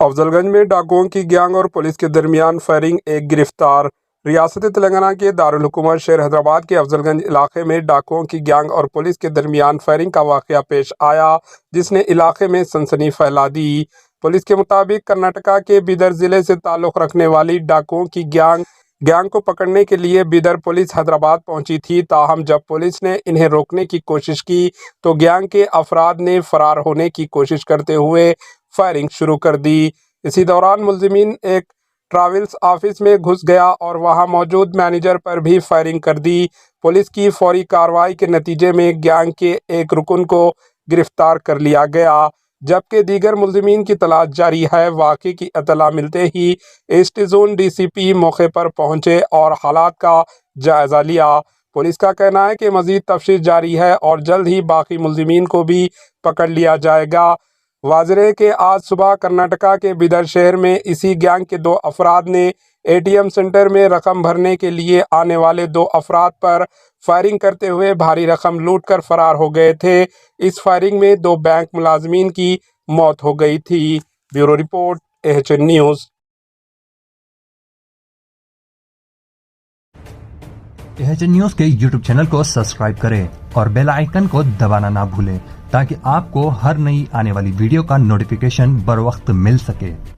افضل گنج میں ڈاکوؤں کی گینگ اور پولیس کے درمیان فائرنگ، ایک گرفتار۔ ریاست تلنگانہ کے دارالحکومت شہر حیدرآباد کے افضل گنج علاقے میں ڈاکوؤں کی گینگ اور پولیس کے درمیان فائرنگ کا واقعہ پیش آیا، جس نے علاقے میں سنسنی پھیلا دی۔ پولیس کے مطابق کرناٹک کے بیدر ضلع سے تعلق رکھنے والی ڈاکوؤں کی گینگ کو پکڑنے کے لیے بیدر پولیس حیدرآباد پہنچی تھی، تاہم جب پولیس نے انہیں روکنے کی کوشش کی تو گینگ کے افراد نے فرار ہونے کی کوشش کرتے ہوئے فائرنگ شروع کر دی۔ اسی دوران ملزمین ایک ٹراولز آفس میں گھس گیا اور وہاں موجود مینیجر پر بھی فائرنگ کر دی۔ پولیس کی فوری کارروائی کے نتیجے میں گینگ کے ایک رکن کو گرفتار کر لیا گیا، جبکہ دیگر ملزمین کی تلاش جاری ہے۔ واقعے کی اطلاع ملتے ہی ایسٹ زون ڈی سی پی موقع پر پہنچے اور حالات کا جائزہ لیا۔ پولیس کا کہنا ہے کہ مزید تفتیش جاری ہے اور جلد ہی باقی ملزمین کو بھی پکڑ لیا جائے گا۔ واضح ہے کہ آج صبح کرناٹک کے بیدر شہر میں اسی گینگ کے 2 افراد نے اے ٹی ایم سینٹر میں رقم بھرنے کے لیے آنے والے 2 افراد پر فائرنگ کرتے ہوئے بھاری رقم لوٹ کر فرار ہو گئے تھے۔ اس فائرنگ میں 2 بینک ملازمین کی موت ہو گئی تھی۔ Bureau report, AHN news. AHN news کے یوٹیوب چینل کو سبسکرائب کریں اور بیل آئیکن کو دبانا نہ بھولیں تاکہ آپ کو ہر نئی آنے والی ویڈیو کا نوٹیفیکیشن بر وقت مل سکے۔